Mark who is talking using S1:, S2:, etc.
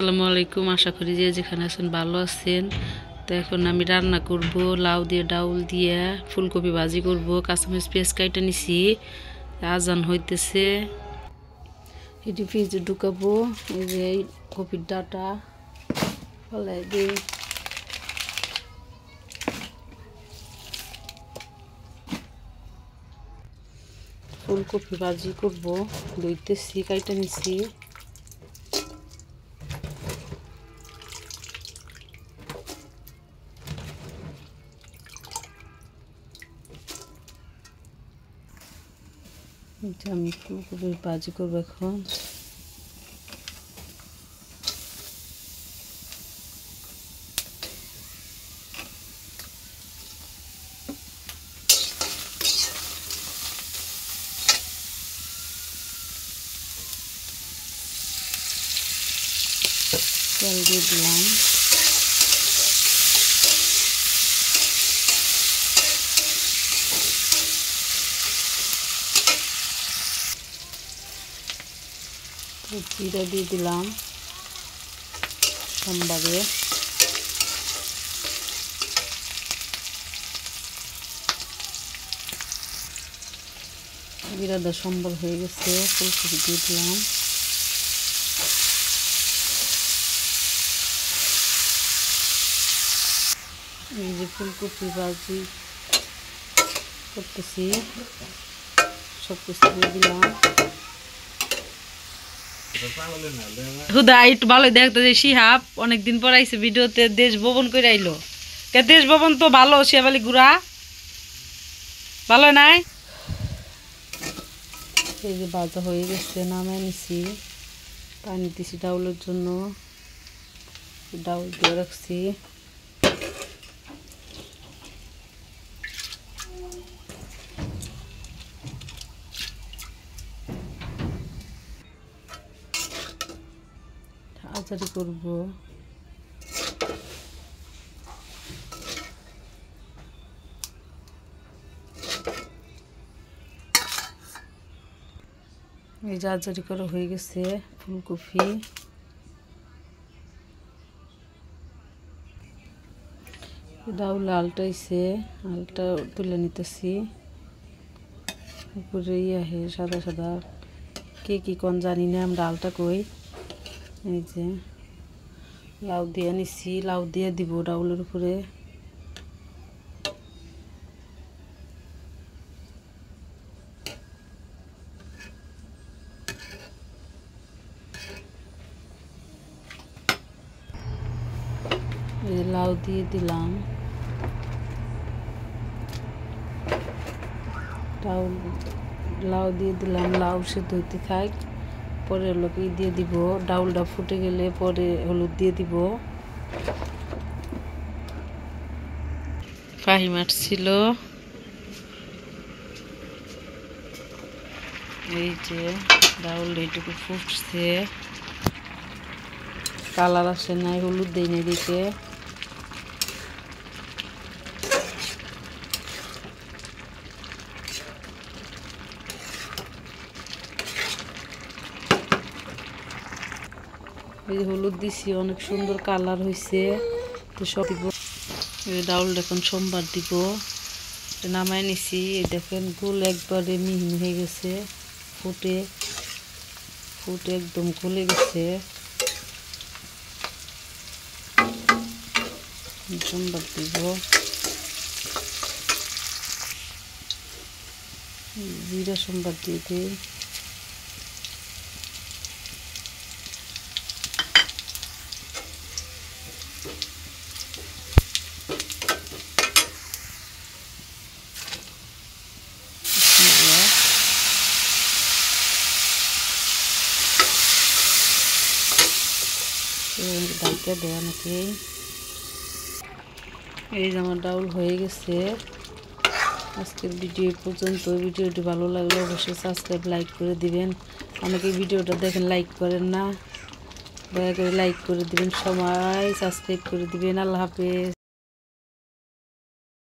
S1: আসসালামু আলাইকুম। আশা করি যে যেখানে আছেন ভালো আছেন। তো এখন আমি রান্না করব লাউ দিয়ে ডাউল দিয়ে ফুলকপি ভাজি করব। কাঁচামরিচ পেঁয়াজ কাইটা নিছি, আজান হইতেছে। এটি ফ্রিজে ঢুকাবো। এই যে কপির ডাটা ফলাই দিই। ফুলকপি ভাজি করব, ধুইতেছি, কাইটা নিছি। আমি ফুলকপি ভাজি করবো এখন। তেল দিয়ে দিলাম। জিরা দিয়ে দিলাম সোমবারে। জিরাটা সম্বর হয়ে গেছে, ফুলকপি দিয়ে দিলাম। এই যে ফুলকপি ভাজি করতেছি, সব কিছু দিয়ে দিলাম। হুদা একটু ভালো দেখতে যে শিহাব অনেকদিন পর আইসে ভিডিওতে, দেশ ভবন করে আইলো। দেশ ভবন তো ভালো, শিয়াবালি গুড়া ভালো নাই। এই যে ভাজা হয়ে গেছে, নামাই নিছি। পানি দিছি ডাউলের জন্য, ডাউল দিয়ে রাখছি। আচারি করব। এই যে আচারি করা হয়ে গেছে ফুলকপি। ডাউল আলটাইছে, আলটা তুলে নিতেছি। উপরে ইয়ে সাদা সাদা কে কি কোন জানি না, আমরা আলটা কই। এই যে লাউ দিয়ে নিছি, লাউ দিয়ে দিব ডাউলের উপরে। লাউ দিয়ে দিলাম, লাউ দিয়ে দিলাম। লাউ সেদ্ধ হইতে থাক, পরে হলো দিয়ে দিব। ডাউলটা ফুটে গেলে পরে হলুদ দিয়ে দিব। ফাহিম আসছিল। এই যে ডাউল এইটুকু ফুটছে, কালার আসে নাই, হলুদ দেই নাই দিকে। এই যে হলুদ দিছি, অনেক সুন্দর কালার হয়েছে। তো সব দিব। ডাউল এখন সোমবার দিব। নামাই নিছি। এই দেখেন গোল একবারে মিহিন হয়ে গেছে, ফুটে ফুটে একদম গলে গেছে। সোমবার দিব। জিরা সোমবার দিয়ে দিই। ডালটা দেওয়া নাকি। এই যে আমার ডাউল হয়ে গেছে। আজকের ভিডিও পর্যন্ত। ভিডিওটি ভালো লাগলে অবশ্যই সাবস্ক্রাইব, লাইক করে দিবেন। অনেকে ভিডিওটা দেখেন লাইক করেন না, দয়া করে লাইক করে দিবেন, সবাই সাবস্ক্রাইব করে দিবেন। আল্লাহ হাফেজ।